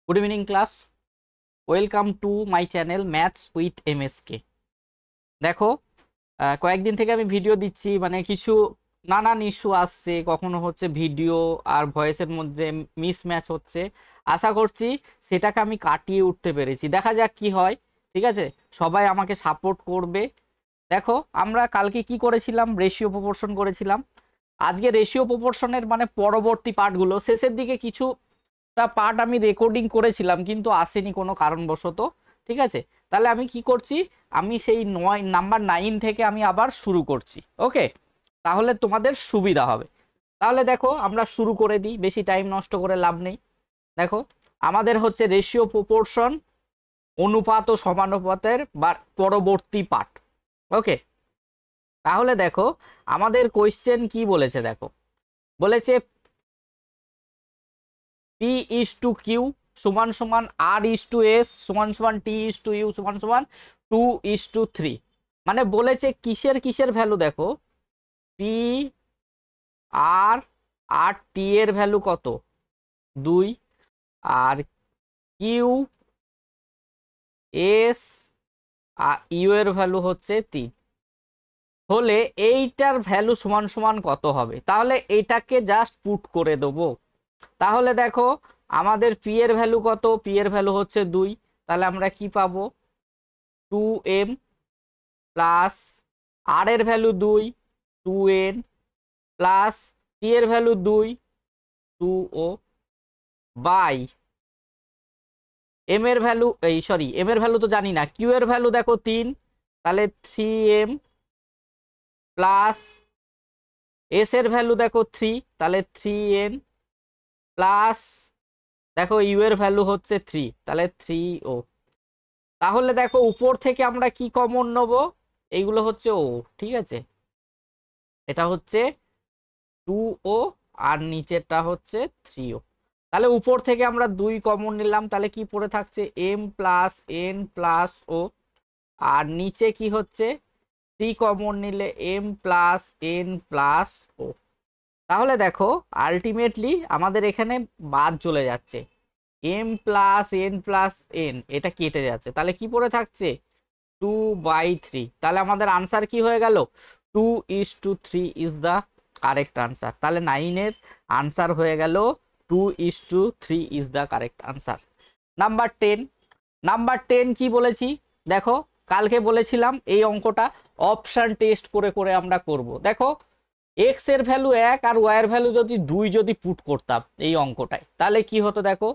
Good evening class, welcome to my channel maths with MSK। দেখো, কয়েকদিন থেকে আমি ভিডিও দিচ্ছি, মানে কিছু নানান ইস্যু আসছে, কখনো হচ্ছে ভিডিও আর ভয়েসের মধ্যে মিসম্যাচ হচ্ছে। আশা করছি সেটাকে আমি কাটিয়ে উঠতে পেরেছি, দেখা যাক কি হয়। ঠিক আছে, সবাই আমাকে সাপোর্ট করবে। দেখো, আমরা কালকে কি করেছিলাম, রেশিও প্রপোর্শন করেছিলাম। আজকে রেশিও প্রপোর্শনের মানে পরবর্তী পার্টগুলো, শেষের দিকে কিছু পার্ট আমি রেকর্ডিং করেছিলাম কিন্তু আসেনি কোনো কারণবশত। ঠিক আছে, তাহলে আমি কি করছি, আমি সেই নাম্বার 9 থেকে আমি আবার শুরু করছি। ওকে, তাহলে তোমাদের সুবিধা হবে। তাহলে দেখো, আমরা শুরু করে দিই, বেশি টাইম নষ্ট করে লাভ নেই। দেখো, আমাদের হচ্ছে রেশিও প্রপোর্শন, অনুপাত ও সমানুপাতের বা পরবর্তী পার্ট। ওকে, তাহলে দেখো আমাদের কোয়েশ্চেন কি বলেছে। দেখো, বলেছে P is to Q সমান সমান R is to S সমান সমান T is to U সমান সমান 2 is to 3। মানে বলেছে কিসের কিসের ভ্যালু। দেখো, P আর T এর ভ্যালু কত, 2, আর কিউ এস আর ইউ এর ভ্যালু হচ্ছে 3 হলে এইটার ভ্যালু সমান সমান কত হবে। তাহলে এটাকে জাস্ট পুট করে দেবো। তাহলে দেখো, আমাদের পি এর ভ্যালু কত, পি এর ভ্যালু হচ্ছে 2, তাহলে আমরা কি পাবো, 2m প্লাস আর এর ভ্যালু 2, 2n প্লাস টি এর ভ্যালু 2, 2o বাই এম এর ভ্যালু, এম এর ভ্যালু তো জানি না, কিউ এর ভ্যালু দেখো 3, তাহলে 3m প্লাস এস এর ভ্যালু দেখো 3, তাহলে 3n প্লাস দেখো ইউ এর ভ্যালু হচ্ছে 3, তাহলে 3o। তাহলে দেখো উপর থেকে আমরা কি কমন নেব, এইগুলো হচ্ছে ও। ঠিক আছে, এটা হচ্ছে 2o আর নিচেরটা হচ্ছে 3o। তাহলে উপর থেকে আমরা 2 কমন নিলাম, তাহলে কি পড়ে থাকছে m প্লাস n প্লাস ও, আর নিচে কি হচ্ছে 3 কমন নিলে m প্লাস n প্লাস ও। তাহলে দেখো আলটিমেটলি আমাদের এখানে বাদ চলে যাচ্ছে, m plus n plus n এটা কেটে যাচ্ছে, তাহলে কি পড়ে থাকছে 2/3। তাহলে আমাদের আনসার কি হয়ে গেল, 2:3 ইজ দ্য কারেক্ট আনসার। তাহলে 9 এর আনসার হয়ে গেল 2:3 is the correct answer. Number 10, number 10 কি বলেছি। দেখো, কালকে বলেছিলাম এই অঙ্কটা অপশন টেস্ট করে করে আমরা করব। দেখো, এক্স এর ভ্যালু 1 আর ওয়াই এর ভ্যালু যদি 2 যদি পুট করতাম এই অঙ্কটায়, তাহলে কি হতো। দেখো,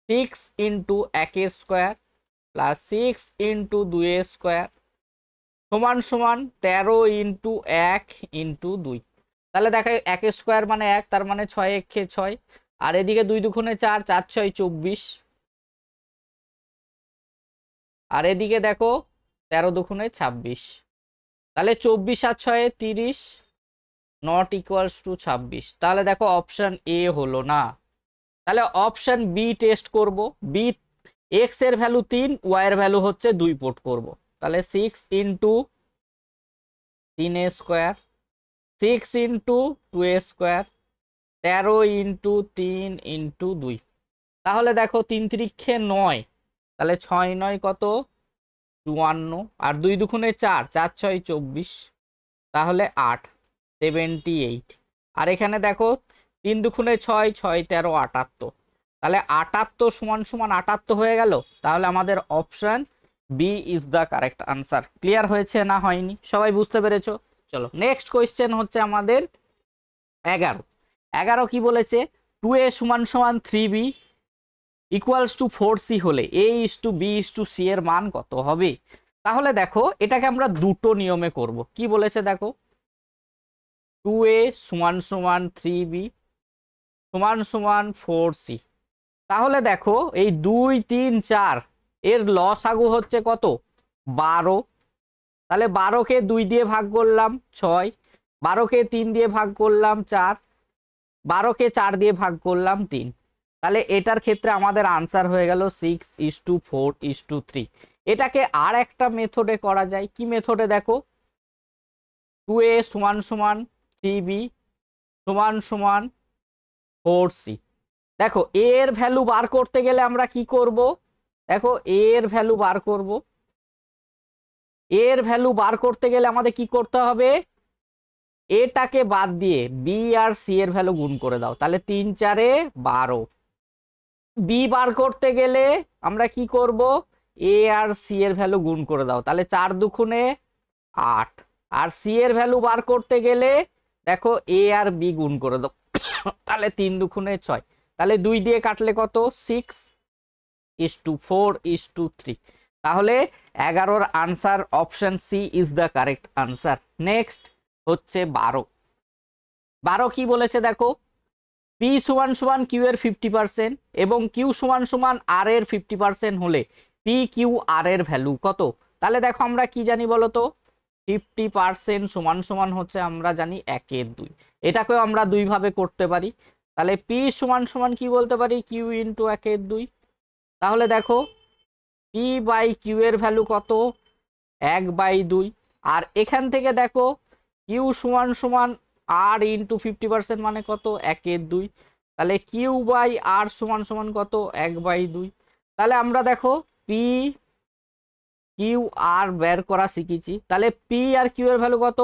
6 into 1 square plus 6 into 2 square সমান সমান 13 ইন্টু 1 ইন্টু 2। তাহলে দেখো 1 স্কোয়ার মানে 1, তার মানে 6 একে 6, আর এদিকে 2 দুগুণে 4, 4 6 24, আর এদিকে দেখো 13 দুগুণে 26, তাহলে 24 আর 6 30, নট ইকুয়ালস টু 26। তাহলে দেখো অপশন এ হলো না, তাহলে অপশন বি টেস্ট করব। বি, এক্স এর ভ্যালু 3, ওয়াই এর ভ্যালু হচ্ছে 2 পুট করব। তাহলে 6 into 3 square, 6 into 2 square, 13 into 3 into 2। তাহলে দেখো 3 3 9, তাহলে 6 9 কত 52, আর 2 দুগুণে 4, 4 6 24, তাহলে 8 78। আর এখানে দেখো 3 দুগুণে 6, 6 13 78, তাহলে 78 সমান সমান 78 হয়ে গেল। তাহলে আমাদের option B is the correct answer. Clear হয়েছে না হয়নি, সবাই বুঝতে পেরেছো। চলো নেক্সট কোয়েশ্চেন হচ্ছে আমাদের 11। 11 কি বলেছে, 2a সমান সমান 3b ইকুয়ালস টু 4c হলে a is to b is to c এর মান কত হবে। তাহলে দেখো এটাকে আমরা দুটো নিয়মে করব। কি বলেছে দেখো, 2a সমান সমান 3b সমান সমান 4c। তাহলে দেখো এই 2 3 4 এর লসাগু হচ্ছে কত 12। তাহলে 12কে 2 দিয়ে ভাগ করলাম 6, 12কে 3 দিয়ে ভাগ করলাম 4, 12কে 4 দিয়ে ভাগ করলাম 3। তাহলে এটার ক্ষেত্রে আমাদের আনসার হয়ে গেল 6:4:3। এটাকে আর একটা মেথডে করা যায়। কি মেথডে, দেখো 2a সমান সমান 3b সমান সমান 4c। দেখো এ এর ভ্যালু বার করতে গেলে আমরা কি করব, দেখো এ এর ভ্যালু বার করব, এর ভ্যালু বার করতে গেলে আমাদের কি করতে হবে, এটাকে বাদ দিয়ে বি আর সি এর ভ্যালু গুণ করে দাও, তাহলে 3 4 12। বি বার করতে গেলে আমরা কি করব, এ আর সি এর ভ্যালু গুণ করে দাও, তাহলে 4 দুগুণে 8। আর সি এর ভ্যালু বার করতে গেলে দেখো এ আর বি গুণ করে দাও, তাহলে 3 দুগুণে 6। তাহলে 2 দিয়ে কাটলে কত, 6:4:3। তাহলে 11-র answer option C is the correct answer. Next হচ্ছে 12 কি বলেছে দেখো, পি সমান সমান কিউ এর 50% এবং কিউ সমান সমান আর এর 50% হলে পি কিউ আর এর ভ্যালু কত। তাহলে দেখো আমরা কি জানি বলতো, 50% সমান সমান হচ্ছে আমরা জানি 1/2। এটাকেও আমরা দুই ভাবে করতে পারি, তাহলে পি সমান সমান কি বলতে পারি, কিউ ইন্টু 1/2। তাহলে দেখো পি বাই কিউ এর ভ্যালু কত, 1/2। আর এখান থেকে দেখো কিউ সমান সমান আর ইন্টু 50% মানে কত, 1/2। তাহলে কিউ বাই আর সমান সমান কত, 1/2। তাহলে আমরা দেখো পি কিউ আর বের করা শিখেছি, তাহলে পি আর কিউ এর ভ্যালু কত,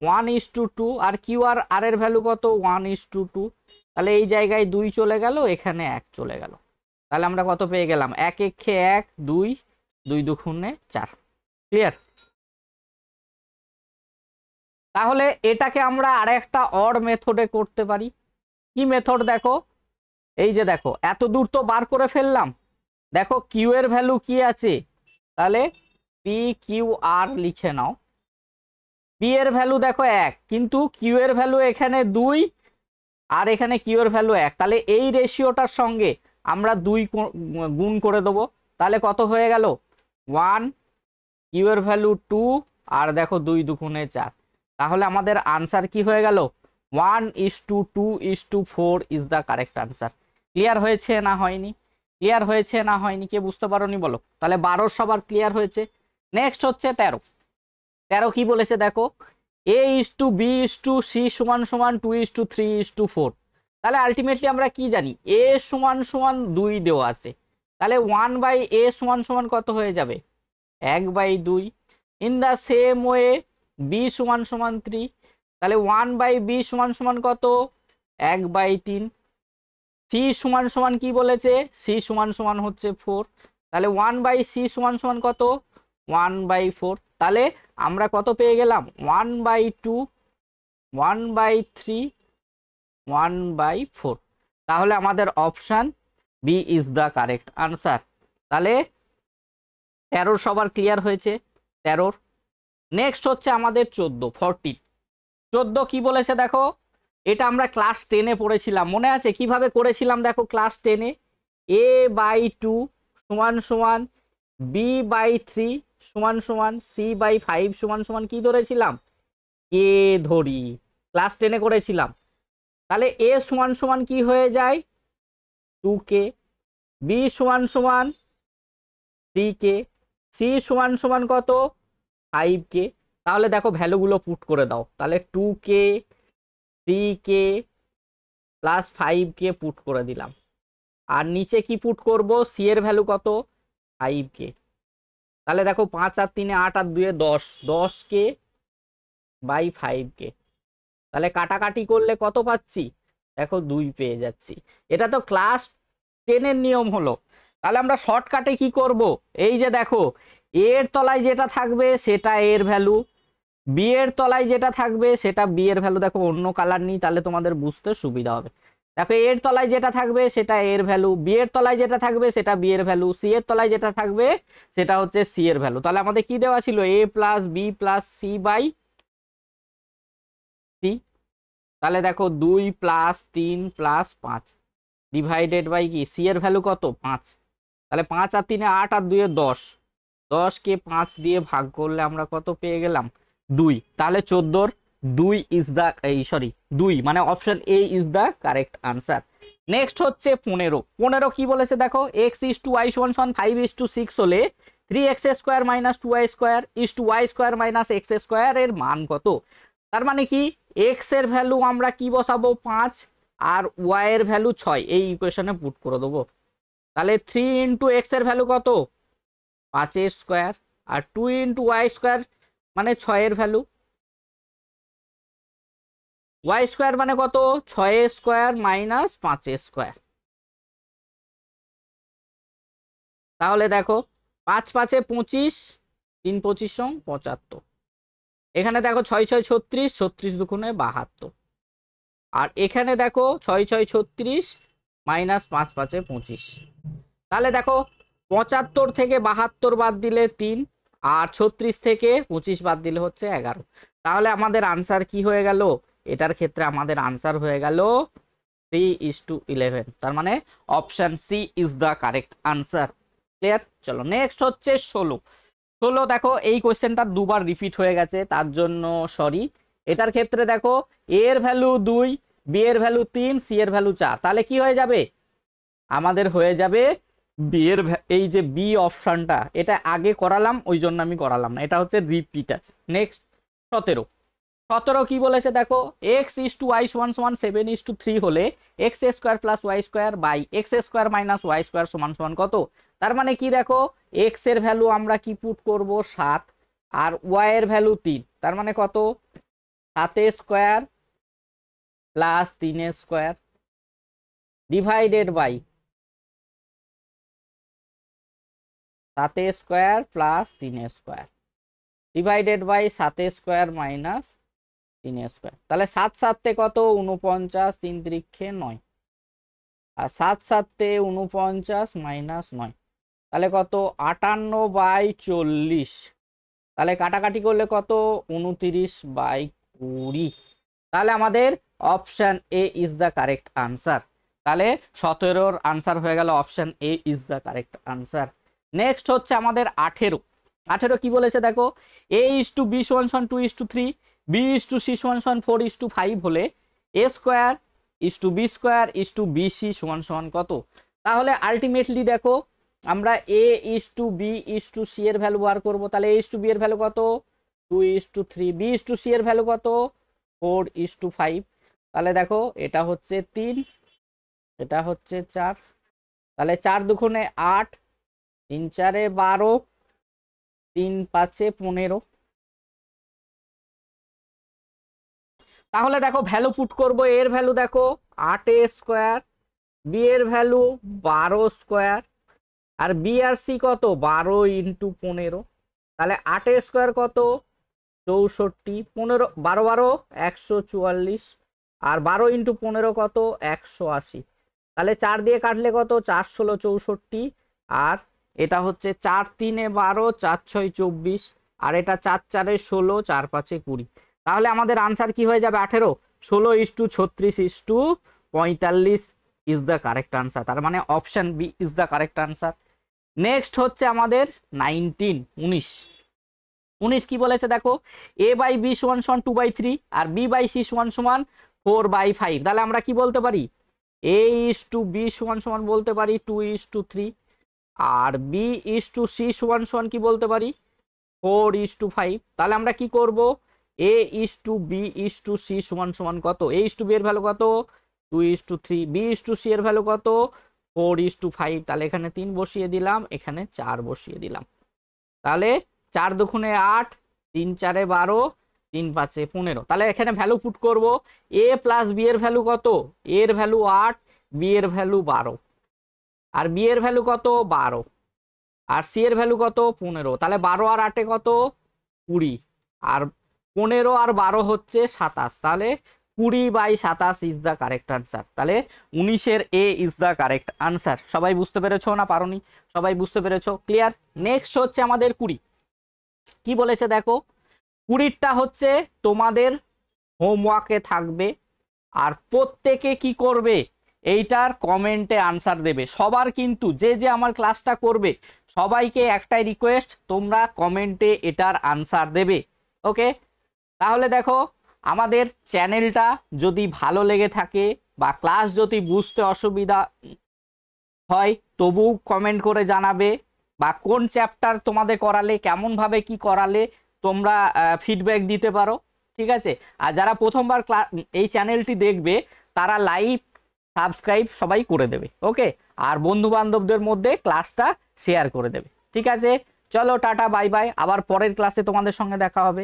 1:2 আর কিউ আর আর এর ভ্যালু কত, 1:2। তাহলে এই জায়গায় 2 চলে গেল, এখানে 1 চলে গেল, তাহলে আমরা কত পেয়ে গেলাম, 1 1 1 2, 2 দুগুণে 4। ক্লিয়ার। তাহলে এটাকে আমরা আরেকটা অড মেথডে করতে পারি। কি মেথড দেখো, এই যে দেখো এত দূর তো বার করে ফেললাম, দেখো কিউ এর ভ্যালু কি আছে, তাহলে পি কিউ আর লিখে নাও। পি এর ভ্যালু দেখো 1, কিন্তু কিউ এর ভ্যালু এখানে 2 আর এখানে কিউ এর ভ্যালু 1, তাহলে এই রেশিওটার সঙ্গে আমরা 2 গুণ করে দেবো, তাহলে কত হয়ে গেল, 1, কিউ এর ভ্যালু 2 আর দেখো 2 দুগুণে 4। তাহলে আমাদের আনসার কি হয়ে গেল, 1:2:4 is the correct answer. Clear হয়েছে না হয়নি, ক্লিয়ার হয়েছে না হয়নি, কে বুঝতে পারোনি বলো। তাহলে 12 সবার ক্লিয়ার হয়েছে। নেক্সট হচ্ছে 13 কি বলেছে দেখো, A:B:C সমান সমান 2:3:4। তাহলে আলটিমেটলি আমরা কি জানি, এ সমান সমান 2 দেওয়া আছে, তাহলে 1/a সমান সমান কত হয়ে যাবে, 1/2। In the same way B সমান সমান 3, তাহলে 1/b সমান সমান কত, 1/3। সি সমান সমান কি বলেছে, সি সমান সমান হচ্ছে 4, তাহলে 1/c সমান সমান কত, 1/4। তাহলে আমরা কত পেয়ে গেলাম, 1/2, 1/3, 1/4। তাহলে আমাদের option B is the correct answer. তাহলে 13 সবার ক্লিয়ার হয়েছে 13। নেক্সট হচ্ছে আমাদের 14 কি বলেছে দেখো, এটা আমরা ক্লাস 10-এ পড়েছিলাম, মনে আছে কিভাবে করেছিলাম দেখো, ক্লাস 10-এ a/2 সমান সমান b/3 সমান সমান c/5 সমান সমান কি ধরেছিলাম, কে ধরি, ক্লাস 10-এ করেছিলাম। তাহলে a সমান সমান কি হয়ে যায়, 2k, b সমান সমান 3k, c সমান সমান কত, 5k। তাহলে দেখো ভ্যালুগুলো পুট করে দাও, তাহলে 2k 3k plus 5k put করে দিলাম, আর নিচে কি পুট করব, সি এর ভ্যালু কত, 5k। তাহলে দেখো 5 আর 3 8 আর 2 10, 10k বাই 5k। তাহলে কাটাকাটি করলে কত পাচ্ছি, দেখো 2 পেয়ে যাচ্ছি। এটা তো ক্লাস 10-এর নিয়ম হলো। তাহলে আমরা শর্টকাটে কি করব, এই যে দেখো এর তলায় যেটা থাকবে সেটা এর ভ্যালু, বি এর তলায় যেটা থাকবে সেটা বি এর ভ্যালু, দেখো অন্য কালার নিই তাহলে তোমাদের বুঝতে সুবিধা হবে। দেখো এর তলায় যেটা থাকবে সেটা এর ভ্যালু, বি এর তলায় যেটা থাকবে সেটা বি এর ভ্যালু, সি এর তলায় যেটা থাকবে সেটা হচ্ছে সি এর ভ্যালু। তাহলে আমাদের কি দেওয়া ছিল, a plus B plus C by C. তাহলে দেখো 2 প্লাস 3 প্লাস 5 ডিভাইডেড বাই কি, সি এর ভ্যালু কত, 5। তাহলে 5 আর 3 8 আর 2 10, 10কে 5 দিয়ে ভাগ করলে আমরা কত পেয়ে গেলাম, 2। তাহলে 14-র 2 ইজ দ্য, সরি 2 মানে option A is the correct answer. Next হচ্ছে 15 কি বলেছে দেখো, x/y = 5:6 হলে 3x² - 2y² y² - x² এর মান কত। তার মানে কি, x এর ভ্যালু আমরা কি বসাবো, 5, আর ওয়াই এর ভ্যালু 6, এই ইকুয়েশনে পুট করে দেবো। তাহলে 3 ইন্টু এক্স এর ভ্যালু কত, 5 স্কোয়ার, আর 2 ইন্টু ওয়াই স্কোয়ার মানে 6 এর ভ্যালু, ওয়াই স্কোয়ার মানে কত, 6 স্কোয়ার মাইনাস 5 স্কোয়ার। তাহলে দেখো 5 5 25, 3 25 75। এখানে দেখো 6 6 36, 36 দুগুণে 72। আর এখানে দেখো 6 6 36 মাইনাস 5 5 25। তাহলে দেখো 75 থেকে 72 বাদ দিলে 3, আর 36 থেকে 25 বাদ দিলে হচ্ছে 11। তাহলে আমাদের আনসার কি হয়ে গেল, এটার ক্ষেত্রে আমাদের আনসার হয়ে গেল 3:11। তার মানে option C is the correct answer. Clear? চলো নেক্সট হচ্ছে 16। দেখো এই কোশ্চেনটা দুবার রিপিট হয়ে গেছে, তার জন্য সরি। এটার ক্ষেত্রে দেখো এ এর ভ্যালু 2, বি এর ভ্যালু 3, সি এর ভ্যালু 4। তাহলে কি হয়ে যাবে, আমাদের হয়ে যাবে বি এর, এই যে বি অপশনটা, এটা আগে করালাম ওই জন্য আমি করালাম না, এটা হচ্ছে রিপিট আছে। নেক্সট 17 কি বলেছে দেখো, এক্স ইস টু ওয়াই সমান সমান 7:3 হলে X square plus Y square by X square minus Y square সমান সমান কত। তার মানে কি দেখো, এক্স এর ভ্যালু আমরা কি পুট করব 7, আর ওয়াই এর ভ্যালু 3, তার মানে কত 7 square plus 3 square divided by 7 square plus 3 square divided by 7 square minus 3 square. তাহলে 7 7 কত 49, 3 3 9, আর 7 7 49 মাইনাস 9, তাহলে কত 58/40। তাহলে কাটাকাটি করলে কত 29/20। তাহলে আমাদের option A is the correct answer. তাহলে 17-র আনসার হয়ে গেল option A is the correct answer. Next হচ্ছে আমাদের 18 কি বলেছে দেখো, এ ইস টু বি সমান সমান 2:3, বি ইস টু সি সমান সমান 4:5 হলে A square is to B square is to B C সমান সমান কত। তাহলে আলটিমেটলি দেখো আমরা A is to B is to C এর ভ্যালু বার করবো। তাহলে এ ইস টু বি এর ভ্যালু কত 2:3, বি ইস টু সি এর ভ্যালু কত 4:5। তাহলে দেখো এটা হচ্ছে 3, এটা হচ্ছে 4, তাহলে 4 দুগুণে 8, 3 4 12, 3 5 15। তাহলে দেখো ভ্যালু পুট করব, এর ভ্যালু দেখো 8 স্কোয়ার, বি এর ভ্যালু 12 স্কোয়ার, আর বি আর সি কত 12 ইন্টু 15। তাহলে 8 স্কোয়ার কত 64, 15 12 12 144, আর 12 ইন্টু 15 কত 180। তাহলে 4 দিয়ে কাটলে কত 4 16 64, আর এটা হচ্ছে 4 3 12, 4 6 24, আর এটা 4 4 16, 4 5 20। তাহলে আমাদের আনসার কি হয়ে যাবে 18, 16:36:45 ইজ দ্য কারেক্ট আনসার। তার মানে option B is the correct answer. Next হচ্ছে আমাদের 19 কি বলেছে দেখো, এ বাই বি সমান সমান 2/3, আর বি বাই সি সমান সমান 4/5। তাহলে আমরা কি বলতে পারি, এ ইস টু বি সমান সমান বলতে পারি 2:3, আর বি ইস টু সি সমান সমান কি বলতে পারি 4:5। তাহলে আমরা কি করব, A is to B is to C সমান সমান কত, এ ইস টু বি এর ভ্যালু কত 2:3, বি ইস টু সি এর ভ্যালু কত 4:5। তাহলে এখানে 3 বসিয়ে দিলাম, এখানে 4 বসিয়ে দিলাম। তাহলে 4 দুগুণে 8, 3 4 12, 3 5 15। তাহলে এখানে ভ্যালু পুট করব, এ প্লাস বি এর ভ্যালু কত, এ এর ভ্যালু 8, বি এর ভ্যালু 12, আর বি এর ভ্যালু কত 12, আর সি এর ভ্যালু কত 15। তাহলে 12 আর 8 কত 20, আর 15 আর 12 হচ্ছে 27। তাহলে 20/27 ইজ দ্য কারেক্ট আনসার। তাহলে 19-এর এ ইজ দ্য কারেক্ট আনসার। সবাই বুঝতে পেরেছো না পারোনি? সবাই বুঝতে পেরেছো? ক্লিয়ার? নেক্সট হচ্ছে আমাদের 20 কি বলেছে দেখো, 20টা হচ্ছে তোমাদের হোমওয়ার্কে থাকবে, আর প্রত্যেকে কি করবে এইটার কমেন্টে আনসার দেবে। সবার কিন্তু যে যে আমার ক্লাসটা করবে সবাইকে একটাই রিকোয়েস্ট, তোমরা কমেন্টে এটার আনসার দেবে। ওকে? তাহলে দেখো আমাদের চ্যানেলটা যদি ভালো লেগে থাকে বা ক্লাস যদি বুঝতে অসুবিধা হয় তবু কমেন্ট করে জানাবে, বা কোন চ্যাপ্টার তোমাদের করালে কেমনভাবে কি করালে তোমরা ফিডব্যাক দিতে পারো। ঠিক আছে? আর যারা প্রথমবার এই চ্যানেলটি দেখবে তারা লাইভ সাবস্ক্রাইব সবাই করে দেবে। ওকে, আর বন্ধু বান্ধবদের মধ্যে ক্লাসটা শেয়ার করে দেবে। ঠিক আছে, চলো টাটা বাই বাই, আবার পরের ক্লাসে তোমাদের সঙ্গে দেখা হবে।